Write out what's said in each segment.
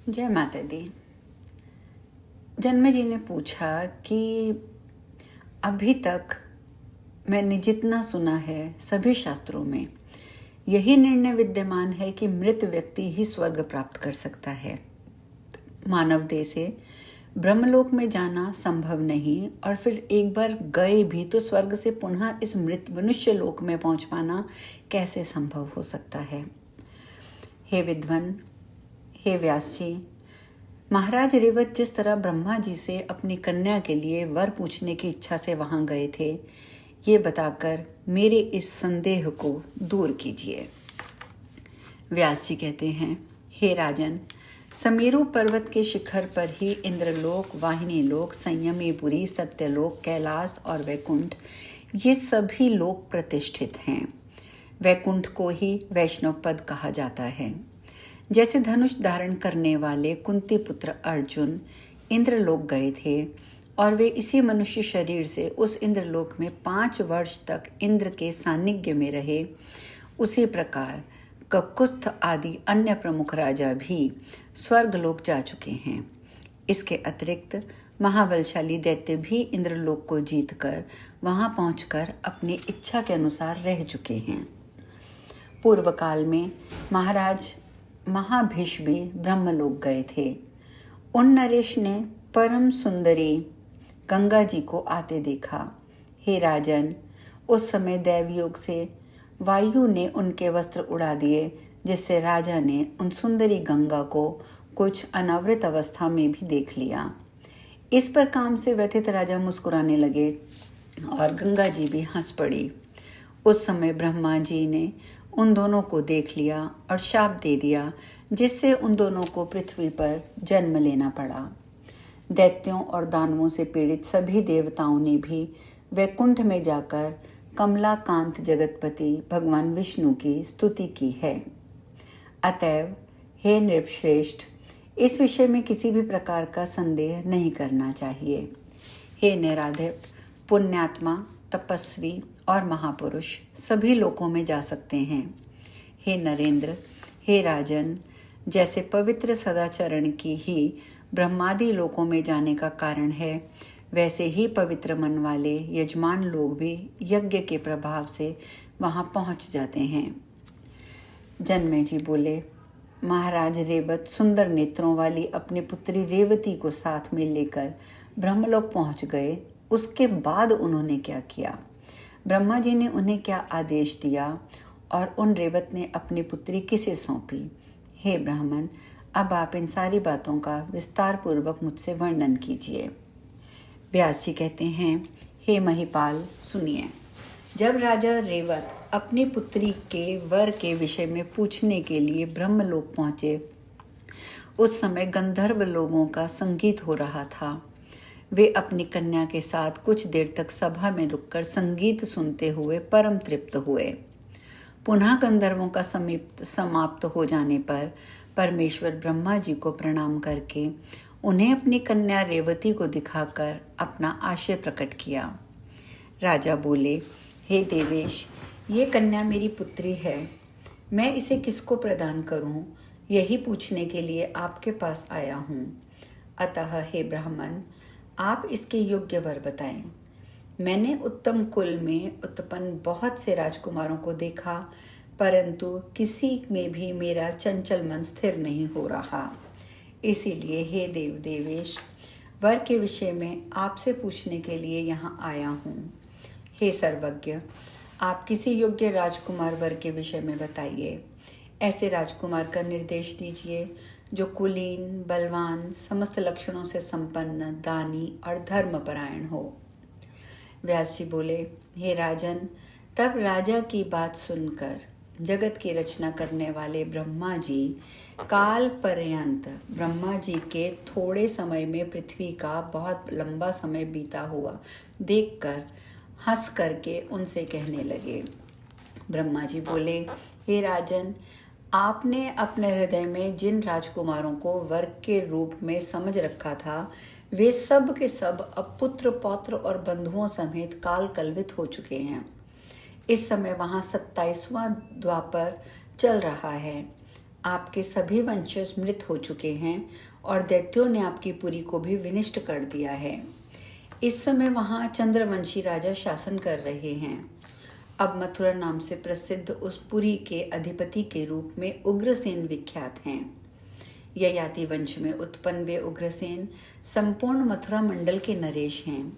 जय माता दी। जन्मे जी ने पूछा कि अभी तक मैंने जितना सुना है सभी शास्त्रों में यही निर्णय विद्यमान है कि मृत व्यक्ति ही स्वर्ग प्राप्त कर सकता है। मानव देह से ब्रह्मलोक में जाना संभव नहीं, और फिर एक बार गए भी तो स्वर्ग से पुनः इस मृत मनुष्य लोक में पहुंच पाना कैसे संभव हो सकता है। हे विद्वन, हे व्यास जी, महाराज रेवत जिस तरह ब्रह्मा जी से अपनी कन्या के लिए वर पूछने की इच्छा से वहां गए थे, ये बताकर मेरे इस संदेह को दूर कीजिए। व्यास जी कहते हैं, हे राजन, समेरु पर्वत के शिखर पर ही इंद्रलोक, वाहिनी लोक, संयमीपुरी, सत्यलोक, कैलाश और वैकुंठ, ये सभी लोक प्रतिष्ठित हैं। वैकुंठ को ही वैष्णव पद कहा जाता है। जैसे धनुष धारण करने वाले कुंती पुत्र अर्जुन इंद्रलोक गए थे और वे इसी मनुष्य शरीर से उस इंद्रलोक में 5 वर्ष तक इंद्र के सानिध्य में रहे, उसी प्रकार ककुस्थ आदि अन्य प्रमुख राजा भी स्वर्गलोक जा चुके हैं। इसके अतिरिक्त महाबलशाली दैत्य भी इंद्रलोक को जीतकर वहां पहुंचकर अपनी इच्छा के अनुसार रह चुके हैं। पूर्व काल में महाराज महाभीष्म भी ब्रह्मलोक गए थे। उन नरेश ने परम सुंदरी गंगा जी को आते देखा। हे राजन, उस समय दैवयोग से वायु ने उनके वस्त्र उड़ा दिए, जिससे राजा ने उन सुंदरी गंगा को कुछ अनावृत अवस्था में भी देख लिया। इस पर काम से व्यथित राजा मुस्कुराने लगे और गंगा जी भी हंस पड़ी। उस समय ब्रह्मा जी ने उन दोनों को देख लिया और शाप दे दिया, जिससे उन दोनों को पृथ्वी पर जन्म लेना पड़ा। दैत्यों और दानवों से पीड़ित सभी देवताओं ने भी वैकुंठ में जाकर कमलाकांत जगतपति भगवान विष्णु की स्तुति की है। अतएव हे नृपश्रेष्ठ, इस विषय में किसी भी प्रकार का संदेह नहीं करना चाहिए। हे नैराधिप, पुण्यात्मा, तपस्वी और महापुरुष सभी लोकों में जा सकते हैं। हे नरेंद्र, हे राजन, जैसे पवित्र सदाचरण की ही ब्रह्मादि लोकों में जाने का कारण है, वैसे ही पवित्र मन वाले यजमान लोग भी यज्ञ के प्रभाव से वहां पहुंच जाते हैं। जन्मे जी बोले, महाराज रेवत सुंदर नेत्रों वाली अपनी पुत्री रेवती को साथ में लेकर ब्रह्मलोक पहुंच गए। उसके बाद उन्होंने क्या किया? ब्रह्मा जी ने उन्हें क्या आदेश दिया और उन रेवत ने अपनी पुत्री किसे सौंपी? हे ब्राह्मण, अब आप इन सारी बातों का विस्तार पूर्वक मुझसे वर्णन कीजिए। व्यास जी कहते हैं, हे महिपाल, सुनिए। जब राजा रेवत अपनी पुत्री के वर के विषय में पूछने के लिए ब्रह्मलोक पहुंचे, उस समय गंधर्व लोगों का संगीत हो रहा था। वे अपनी कन्या के साथ कुछ देर तक सभा में रुककर संगीत सुनते हुए परम तृप्त हुए। पुनः गंधर्वों का समाप्त हो जाने पर परमेश्वर ब्रह्मा जी को प्रणाम करके उन्हें अपनी कन्या रेवती को दिखाकर अपना आशय प्रकट किया। राजा बोले, हे देवेश, ये कन्या मेरी पुत्री है। मैं इसे किसको प्रदान करूं, यही पूछने के लिए आपके पास आया हूं। अतः हे ब्राह्मण, आप इसके योग्य वर बताएं। मैंने उत्तम कुल में उत्पन्न बहुत से राजकुमारों को देखा, परंतु किसी में भी मेरा चंचल मन स्थिर नहीं हो रहा। इसीलिए हे देवेश, वर के विषय में आपसे पूछने के लिए यहाँ आया हूँ। हे सर्वज्ञ, आप किसी योग्य राजकुमार वर के विषय में बताइए। ऐसे राजकुमार का निर्देश दीजिए जो कुलीन, बलवान, समस्त लक्षणों से संपन्न, दानी और धर्मपरायण हो। व्यास जी बोले, हे राजन, तब राजा की बात सुनकर जगत की रचना करने वाले ब्रह्मा जी काल पर्यंत ब्रह्मा जी के थोड़े समय में पृथ्वी का बहुत लंबा समय बीता हुआ देखकर हंस करके उनसे कहने लगे। ब्रह्मा जी बोले, हे राजन, आपने अपने हृदय में जिन राजकुमारों को वर्ग के रूप में समझ रखा था, वे सब के सब अब पुत्र, पौत्र और बंधुओं समेत काल कलवित हो चुके हैं। इस समय वहाँ 27वां द्वापर चल रहा है। आपके सभी वंशज मृत हो चुके हैं और दैत्यों ने आपकी पुरी को भी विनिष्ट कर दिया है। इस समय वहाँ चंद्रवंशी राजा शासन कर रहे हैं। अब मथुरा नाम से प्रसिद्ध उस पुरी के अधिपति के रूप में उग्रसेन विख्यात हैं। ययाति वंश में उत्पन्न वे उग्रसेन संपूर्ण मथुरा मंडल के नरेश हैं।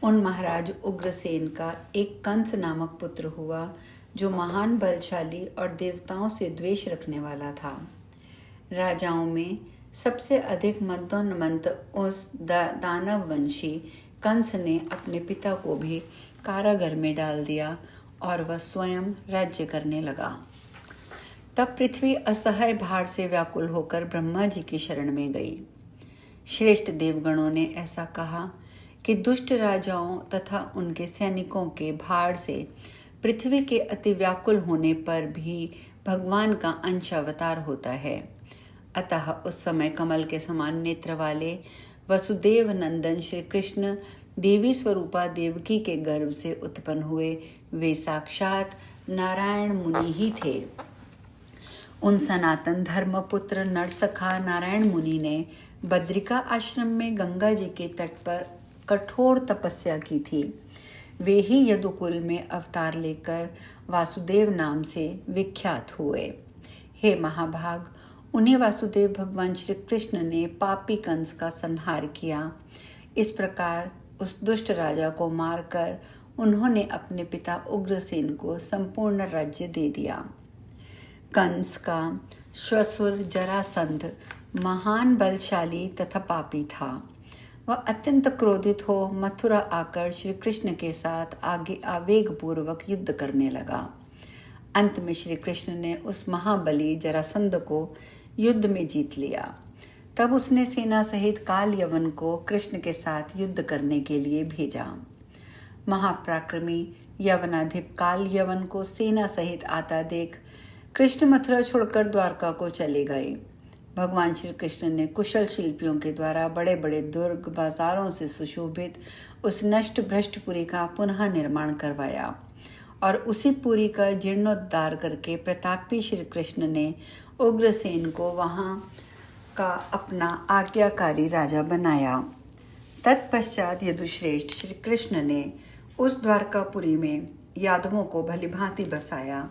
उन महाराज उग्रसेन का एक कंस नामक पुत्र हुआ, जो महान बलशाली और देवताओं से द्वेष रखने वाला था। राजाओं में सबसे अधिक मदोन्मत्त उस दानव वंशी कंस ने अपने पिता को भी कारागार में डाल दिया और वह स्वयं राज्य करने लगा। तब पृथ्वी असह्य भार से व्याकुल होकर ब्रह्मा जी की शरण में गई। श्रेष्ठ देवगणों ने ऐसा कहा कि दुष्ट राजाओं तथा उनके सैनिकों के भार से पृथ्वी के अति व्याकुल होने पर भी भगवान का अंश अवतार होता है। अतः उस समय कमल के समान नेत्र वाले वसुदेव नंदन श्री कृष्ण देवी स्वरूपा देवकी के गर्भ से उत्पन्न हुए वे साक्षात नारायण मुनि ही थे। उन सनातन धर्मपुत्र नरसखा नारायण मुनि ने बद्रिका आश्रम में गंगा जी के तट पर कठोर तपस्या की थी। वे ही यदुकुल में अवतार लेकर वासुदेव नाम से विख्यात हुए। हे महाभाग, उन्हें वासुदेव भगवान श्री कृष्ण ने पापी कंस का संहार किया। इस प्रकार उस दुष्ट राजा को मारकर उन्होंने अपने पिता उग्रसेन को संपूर्ण राज्य दे दिया। कंस का श्वशुर जरासंध महान बलशाली तथा पापी था। वह अत्यंत क्रोधित हो मथुरा आकर श्री कृष्ण के साथ आगे आवेगपूर्वक युद्ध करने लगा। अंत में श्री कृष्ण ने उस महाबली जरासंध को युद्ध में जीत लिया। तब उसने सेना सहित काल यवन को कृष्ण के साथ युद्ध करने के लिए भेजा। महापराक्रमी यवनाधिप काल यवन को सेना सहित आता देख कृष्ण मथुरा छोड़कर द्वारका को चले गए। भगवान श्री कृष्ण ने कुशल शिल्पियों के द्वारा बड़े बड़े दुर्ग बाजारों से सुशोभित उस नष्ट भ्रष्ट पुरी का पुनः निर्माण करवाया और उसी पुरी का जीर्णोद्धार करके प्रतापी श्री कृष्ण ने उग्रसेन को वहाँ का अपना आज्ञाकारी राजा बनाया। तत्पश्चात यदुश्रेष्ठ श्री कृष्ण ने उस द्वारकापुरी में यादवों को भलीभांति बसाया।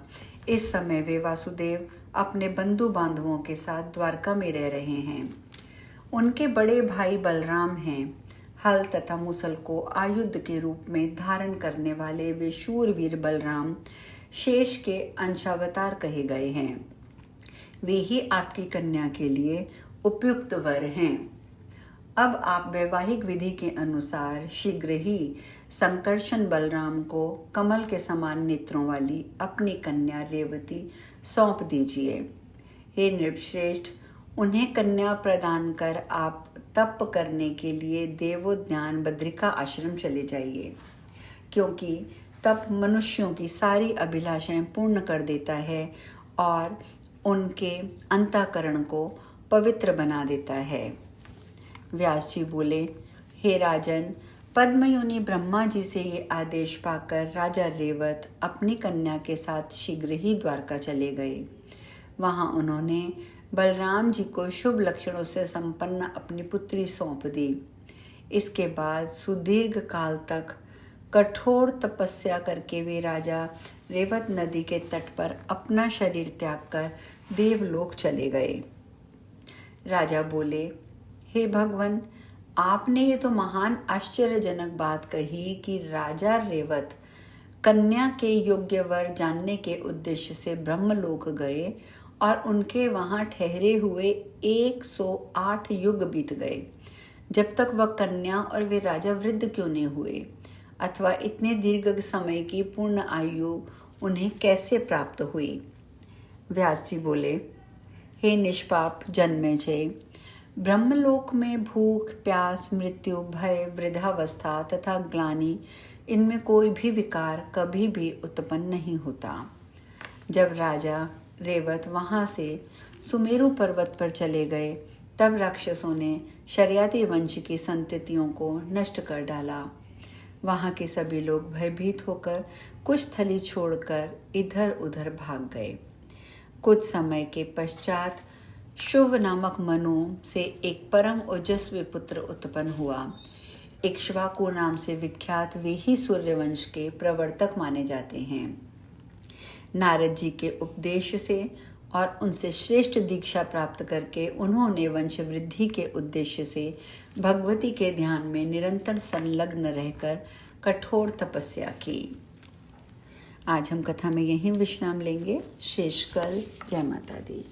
इस समय वे वासुदेव अपने बंधु बांधवों के साथ द्वारका में रह रहे हैं। उनके बड़े भाई बलराम हैं। हल तथा मुसल को आयुध के रूप में धारण करने वाले वे शूरवीर बलराम शेष के अंशावतार कहे गए हैं। वे ही आपकी कन्या के लिए उपयुक्त वर हैं। अब आप वैवाहिक विधि के अनुसार शीघ्र ही संकर्षण बलराम को कमल के समान नेत्रों वाली अपनी कन्या रेवती सौंप दीजिए। हे नृपश्रेष्ठ, उन्हें कन्या प्रदान कर आप तप करने के लिए देवोद्यान बद्रिका आश्रम चले जाइए, क्योंकि तप मनुष्यों की सारी अभिलाषाएं पूर्ण कर देता है और उनके अंतःकरण को पवित्र बना देता है। व्यास जी बोले, हे राजन, पद्मयोनि ब्रह्मा जी से ये आदेश पाकर राजा रेवत अपनी कन्या के साथ शीघ्र ही द्वारका चले गए। वहां उन्होंने बलराम जी को शुभ लक्षणों से संपन्न अपनी पुत्री सौंप दी। इसके बाद सुदीर्घ काल तक कठोर तपस्या करके वे राजा रेवत नदी के तट पर अपना शरीर त्याग कर देवलोक चले गए। राजा बोले, हे भगवान, आपने ये तो महान आश्चर्यजनक बात कही कि राजा रेवत कन्या के योग्य वर जानने के उद्देश्य से ब्रह्मलोक गए और उनके वहां ठहरे हुए 108 युग बीत गए, जब तक वह कन्या और वे राजा वृद्ध क्यों नहीं हुए, अथवा इतने दीर्घ समय की पूर्ण आयु उन्हें कैसे प्राप्त हुई। व्यास जी बोले, हे निष्पाप जन्मेजय, ब्रह्मलोक में भूख, प्यास, मृत्यु, भय, वृद्धावस्था तथा ग्लानि, इनमें कोई भी विकार कभी भी उत्पन्न नहीं होता। जब राजा रेवत वहाँ से सुमेरु पर्वत पर चले गए, तब राक्षसों ने शर्याति वंश की संततियों को नष्ट कर डाला। वहाँ के सभी लोग भयभीत होकर कुछ थली छोड़कर इधर उधर भाग गए। कुछ समय के पश्चात शुभ नामक मनु से एक परम ओजस्वी पुत्र उत्पन्न हुआ। इक्ष्वाकु नाम से विख्यात वे ही सूर्यवंश के प्रवर्तक माने जाते हैं। नारद जी के उपदेश से और उनसे श्रेष्ठ दीक्षा प्राप्त करके उन्होंने वंश वृद्धि के उद्देश्य से भगवती के ध्यान में निरंतर संलग्न रहकर कठोर तपस्या की। आज हम कथा में यहीं विश्राम लेंगे। शेष कल। जय माता दी।